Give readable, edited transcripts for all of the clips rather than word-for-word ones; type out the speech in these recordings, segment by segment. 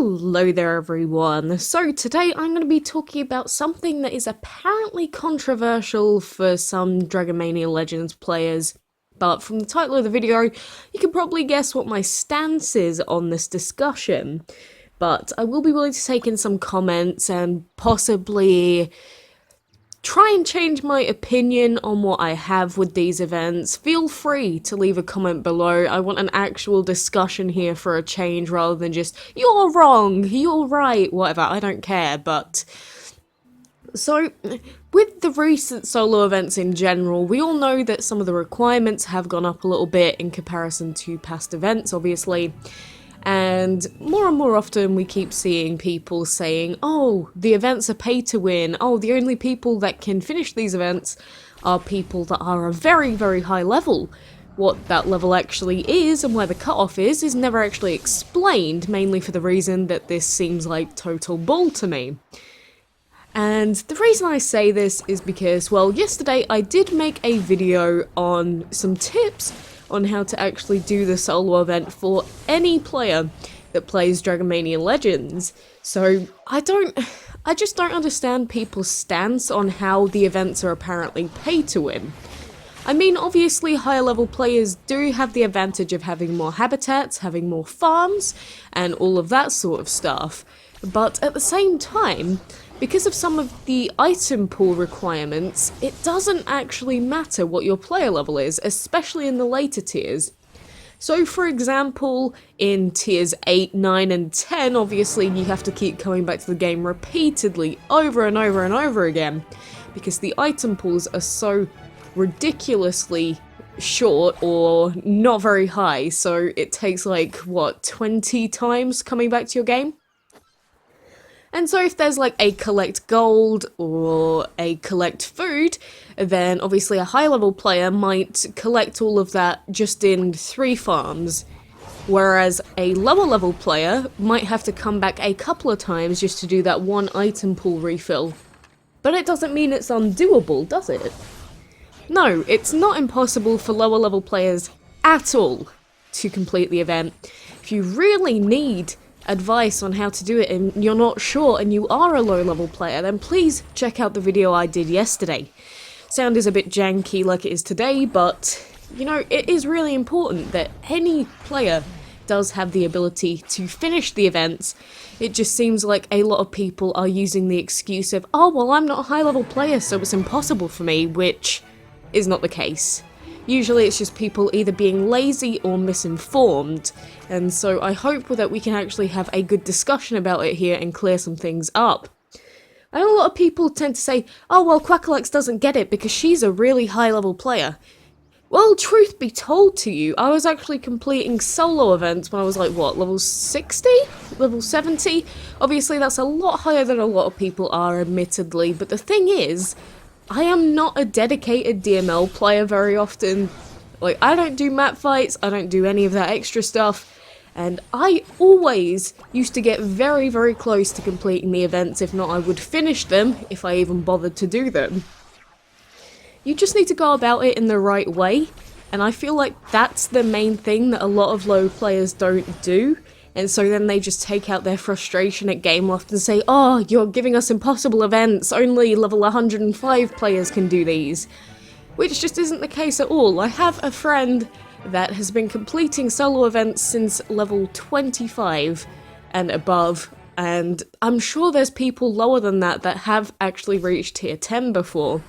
Hello there everyone. So today I'm going to be talking about something that is apparently controversial for some Mania Legends players, but from the title of the video you can probably guess what my stance is on this discussion. But I will be willing to take in some comments and possibly try and change my opinion on what I have with these events. Feel free to leave a comment below. I want an actual discussion here for a change rather than just, you're wrong, you're right, whatever, I don't care. But so, with the recent solo events in general, we all know that some of the requirements have gone up a little bit in comparison to past events, obviously. And more often we keep seeing people saying, oh, the events are pay to win, oh, the only people that can finish these events are people that are a very, very high level. What that level actually is and where the cutoff is never actually explained, mainly for the reason that this seems like total bull to me. And the reason I say this is because, well, yesterday I did make a video on some tips on how to actually do the solo event for any player that plays Mania Legends. So I just don't understand people's stance on how the events are apparently pay to win. I mean, obviously higher level players do have the advantage of having more habitats, having more farms, and all of that sort of stuff. But at the same time, because of some of the item pool requirements, it doesn't actually matter what your player level is, especially in the later tiers. So for example, in tiers 8, 9 and 10, obviously you have to keep coming back to the game repeatedly over and over and over again, because the item pools are so ridiculously short or not very high, so it takes like, what, 20 times coming back to your game? And so if there's like a collect gold or a collect food, then obviously a high level player might collect all of that just in 3 farms, whereas a lower level player might have to come back a couple of times just to do that one item pool refill. But it doesn't mean it's undoable, does it? No, it's not impossible for lower level players at all to complete the event. If you really need advice on how to do it and you're not sure and you are a low level player, then please check out the video I did yesterday. Sound is a bit janky like it is today, but you know, it is really important that any player does have the ability to finish the events. It just seems like a lot of people are using the excuse of, oh well, I'm not a high level player so it's impossible for me, which is not the case. Usually it's just people either being lazy or misinformed, and so I hope that we can actually have a good discussion about it here and clear some things up. I know a lot of people tend to say, oh well, Quackalex doesn't get it because she's a really high level player. Well, truth be told to you, I was actually completing solo events when I was like, what, level 60? Level 70? Obviously that's a lot higher than a lot of people are, admittedly, but the thing is, I am not a dedicated DML player very often. Like, I don't do map fights, I don't do any of that extra stuff, and I always used to get very, very close to completing the events. If not, I would finish them if I even bothered to do them. You just need to go about it in the right way, and I feel like that's the main thing that a lot of low players don't do. And so then they just take out their frustration at Gameloft and say, oh, you're giving us impossible events, only level 105 players can do these. Which just isn't the case at all. I have a friend that has been completing solo events since level 25 and above, and I'm sure there's people lower than that that have actually reached tier 10 before.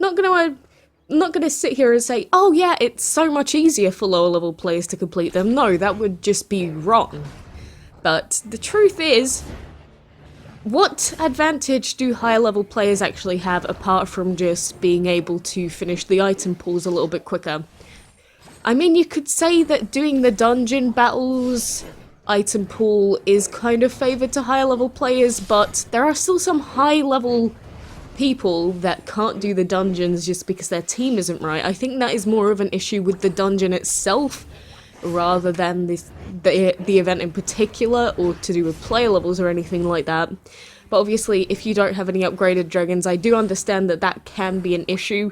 I'm not gonna sit here and say, oh yeah, it's so much easier for lower level players to complete them. No, that would just be wrong. But the truth is, what advantage do higher level players actually have apart from just being able to finish the item pools a little bit quicker? I mean, you could say that doing the dungeon battles item pool is kind of favoured to higher level players, but there are still some high level people that can't do the dungeons just because their team isn't right. I think that is more of an issue with the dungeon itself rather than the event in particular, or to do with player levels or anything like that. But obviously if you don't have any upgraded dragons, I do understand that that can be an issue,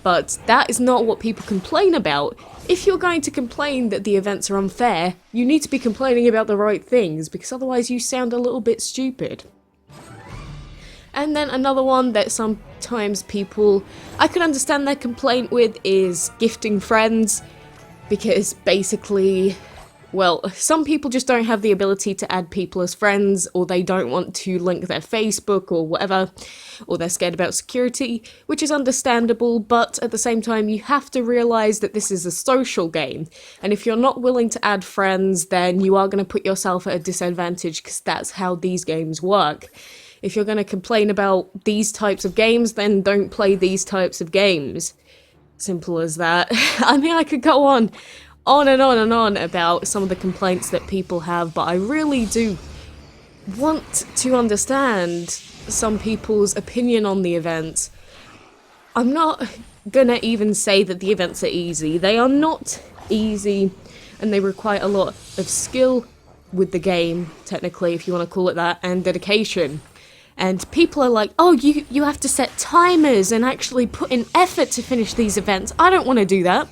But that is not what people complain about. If you're going to complain that the events are unfair, you need to be complaining about the right things, because otherwise you sound a little bit stupid. And then another one that sometimes people, I could understand their complaint with, is gifting friends, because basically, well, some people just don't have the ability to add people as friends, or they don't want to link their Facebook or whatever, or they're scared about security, which is understandable, but at the same time you have to realise that this is a social game, and if you're not willing to add friends, then you are going to put yourself at a disadvantage, because that's how these games work. If you're going to complain about these types of games, then don't play these types of games. Simple as that. I mean, I could go on and on and on about some of the complaints that people have, but I really do want to understand some people's opinion on the events. I'm not gonna even say that the events are easy. They are not easy, and they require a lot of skill with the game, technically, if you want to call it that, and dedication. And people are like, oh, you have to set timers and actually put in effort to finish these events. I don't want to do that.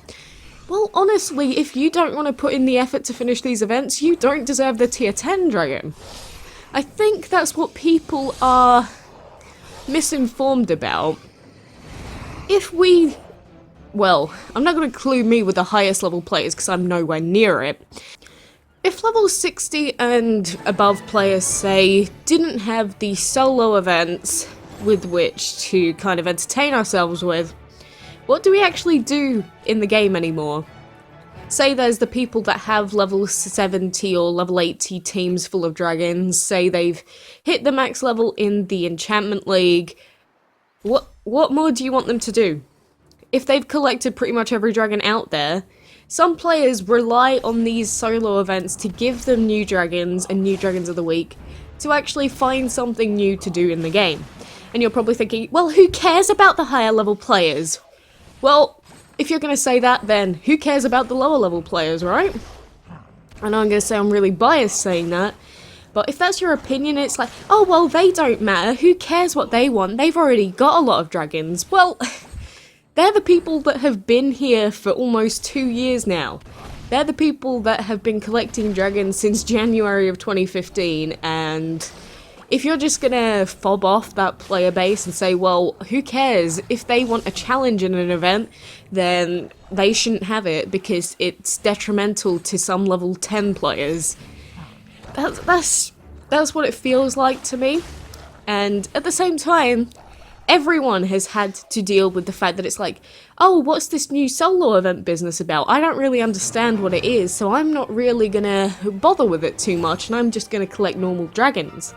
Well, honestly, if you don't want to put in the effort to finish these events, you don't deserve the tier 10 dragon. I think that's what people are misinformed about. If we... Well, I'm not going to include me with the highest level players because I'm nowhere near it. If level 60 and above players, say, didn't have the solo events with which to kind of entertain ourselves with, what do we actually do in the game anymore? Say there's the people that have level 70 or level 80 teams full of dragons, say they've hit the max level in the Enchantment League, what more do you want them to do? If they've collected pretty much every dragon out there, some players rely on these solo events to give them new dragons and new dragons of the week to actually find something new to do in the game. And you're probably thinking, well, who cares about the higher level players? Well, if you're going to say that, then who cares about the lower level players, right? I know I'm going to say I'm really biased saying that, but if that's your opinion, it's like, oh, well, they don't matter. Who cares what they want? They've already got a lot of dragons. Well... They're the people that have been here for almost 2 years now. They're the people that have been collecting dragons since January of 2015, and if you're just gonna fob off that player base and say, well, who cares? If they want a challenge in an event, then they shouldn't have it because it's detrimental to some level 10 players. That's what it feels like to me, and at the same time, everyone has had to deal with the fact that it's like, oh, what's this new solo event business about? I don't really understand what it is, so I'm not really gonna bother with it too much, and I'm just gonna collect normal dragons.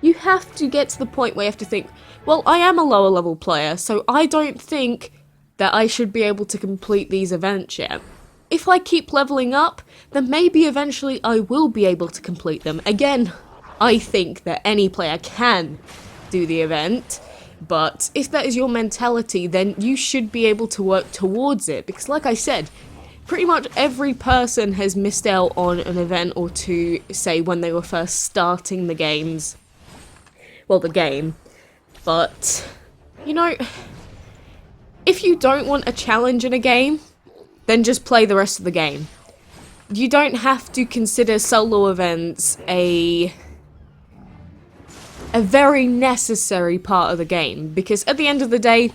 You have to get to the point where you have to think, well, I am a lower level player, so I don't think that I should be able to complete these events yet. If I keep leveling up, then maybe eventually I will be able to complete them. Again, I think that any player can do the event, but if that is your mentality, then you should be able to work towards it, because like I said, pretty much every person has missed out on an event or two, say, when they were first starting the games. Well, the game. But, you know, if you don't want a challenge in a game, then just play the rest of the game. You don't have to consider solo events a very necessary part of the game, because at the end of the day,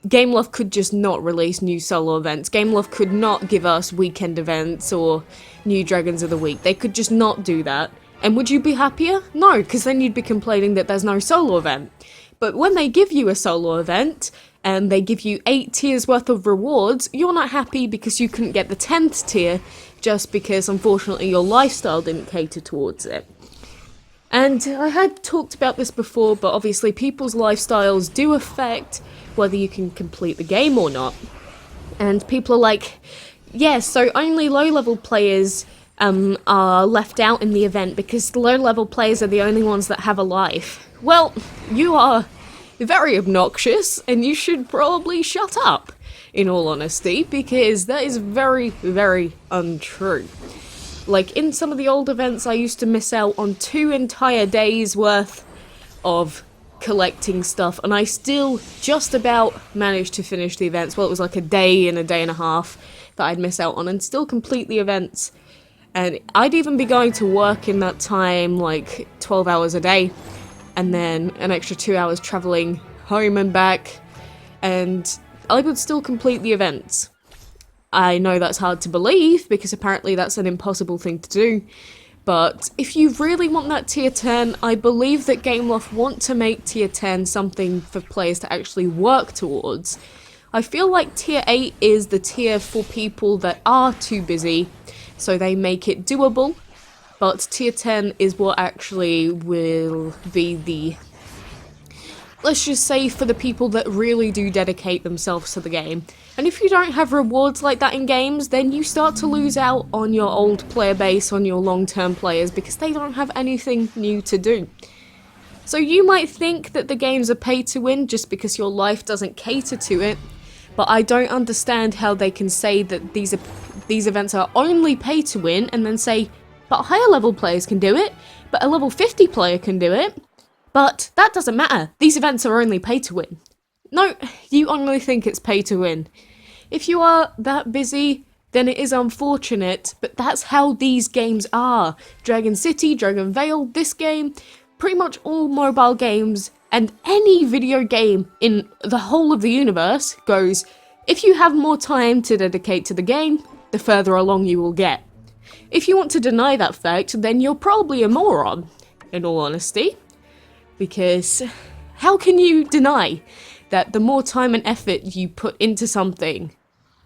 Gameloft could just not release new solo events. Gameloft could not give us weekend events or new Dragons of the Week. They could just not do that. And would you be happier? No, because then you'd be complaining that there's no solo event. But when they give you a solo event, and they give you 8 tiers worth of rewards, you're not happy because you couldn't get the 10th tier, just because unfortunately your lifestyle didn't cater towards it. And I had talked about this before, but obviously people's lifestyles do affect whether you can complete the game or not. And people are like, yeah, so only low-level players are left out in the event because the low-level players are the only ones that have a life. Well, you are very obnoxious, and you should probably shut up, in all honesty, because that is very, very untrue. Like, in some of the old events, I used to miss out on 2 entire days worth of collecting stuff, and I still just about managed to finish the events. Well, it was like a day and a half that I'd miss out on, and still complete the events. And I'd even be going to work in that time, like 12 hours a day, and then an extra 2 hours traveling home and back, and I would still complete the events. I know that's hard to believe, because apparently that's an impossible thing to do, but if you really want that tier 10, I believe that Gameloft want to make tier 10 something for players to actually work towards. I feel like tier 8 is the tier for people that are too busy, so they make it doable, but tier 10 is what actually will be the, let's just say, for the people that really do dedicate themselves to the game. And if you don't have rewards like that in games, then you start to lose out on your old player base, on your long-term players, because they don't have anything new to do. So you might think that the games are pay to win just because your life doesn't cater to it, but I don't understand how they can say that these events are only pay to win and then say, but higher level players can do it, but a level 50 player can do it, but that doesn't matter. These events are only pay to win. No, you only think it's pay to win. If you are that busy, then it is unfortunate, but that's how these games are. Dragon City, Dragon Vale, this game, pretty much all mobile games, and any video game in the whole of the universe goes, if you have more time to dedicate to the game, the further along you will get. If you want to deny that fact, then you're probably a moron, in all honesty. Because how can you deny that the more time and effort you put into something,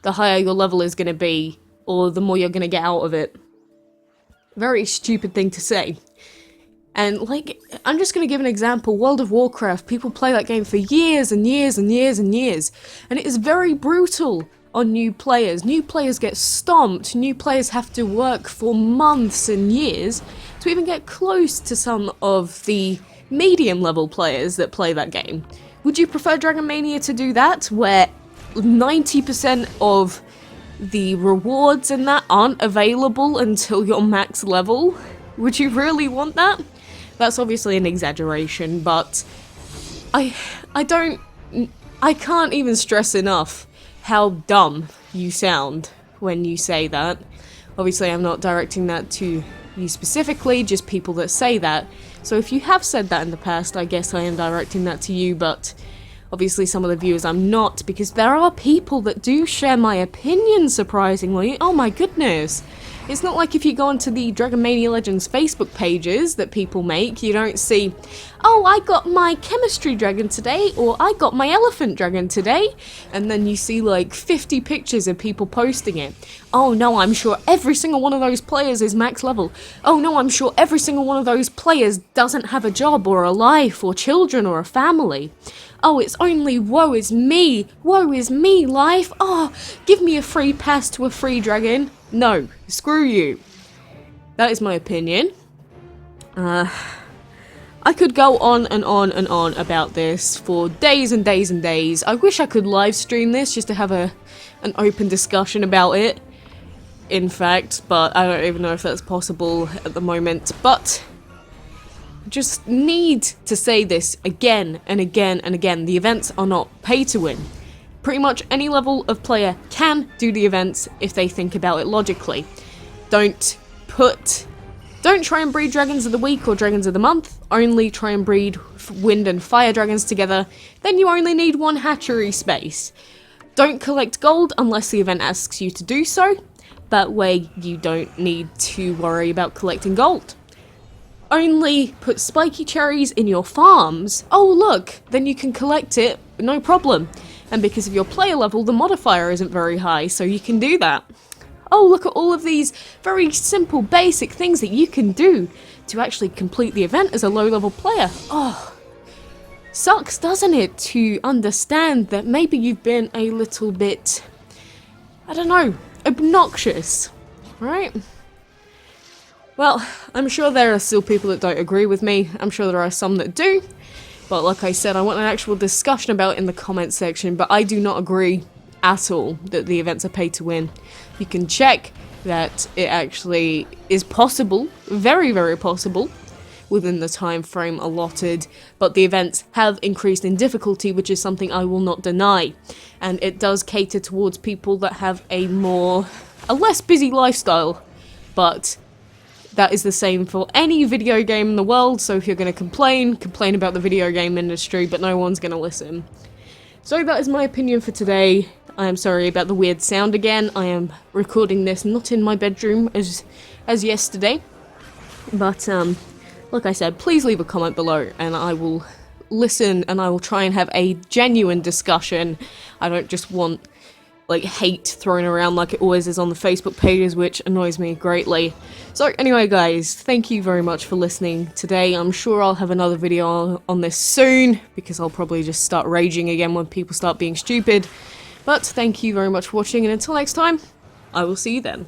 the higher your level is going to be, or the more you're going to get out of it? Very stupid thing to say. And, like, I'm just going to give an example. World of Warcraft, people play that game for years and years and years and years, and it is very brutal on new players. New players get stomped, new players have to work for months and years to even get close to some of the medium level players that play that game. Would you prefer Dragon Mania to do that, where 90% of the rewards in that aren't available until you're max level? Would you really want that? That's obviously an exaggeration, but I can't even stress enough how dumb you sound when you say that. Obviously, I'm not directing that to you specifically, just people that say that. So if you have said that in the past, I guess I am directing that to you, but obviously some of the viewers I'm not, because there are people that do share my opinion, surprisingly. Oh my goodness. It's not like if you go onto the Dragon Mania Legends Facebook pages that people make, you don't see, oh, I got my chemistry dragon today, or I got my elephant dragon today, and then you see like 50 pictures of people posting it. Oh no, I'm sure every single one of those players is max level. Oh no, I'm sure every single one of those players doesn't have a job or a life or children or a family. Oh, it's only woe is me life. Oh, give me a free pass to a free dragon. No, screw you. That is my opinion. I could go on and on and on about this for days and days and days. I wish I could live stream this just to have an open discussion about it, in fact, but I don't even know if that's possible at the moment. But just need to say this again and again and again. The events are not pay to win. Pretty much any level of player can do the events if they think about it logically. Don't try and breed dragons of the week or dragons of the month. Only try and breed wind and fire dragons together. Then you only need one hatchery space. Don't collect gold unless the event asks you to do so. That way you don't need to worry about collecting gold. Only put spiky cherries in your farms. Oh look, then you can collect it, no problem. And because of your player level, the modifier isn't very high, so you can do that. Oh, look at all of these very simple, basic things that you can do to actually complete the event as a low-level player. Oh, sucks, doesn't it, to understand that maybe you've been a little bit, I don't know, obnoxious, right? Well, I'm sure there are still people that don't agree with me. I'm sure there are some that do. But like I said, I want an actual discussion about it in the comments section, but I do not agree at all that the events are pay to win. You can check that it actually is possible, very, very possible, within the time frame allotted, but the events have increased in difficulty, which is something I will not deny. And it does cater towards people that have a less busy lifestyle, but that is the same for any video game in the world, so if you're going to complain about the video game industry, but no one's going to listen. So that is my opinion for today. I am sorry about the weird sound again. I am recording this not in my bedroom as yesterday. But, like I said, please leave a comment below and I will listen and I will try and have a genuine discussion. I don't just want, like, hate thrown around like it always is on the Facebook pages, which annoys me greatly. So anyway guys, thank you very much for listening today. I'm sure I'll have another video on this soon, because I'll probably just start raging again when people start being stupid. But thank you very much for watching, and until next time, I will see you then.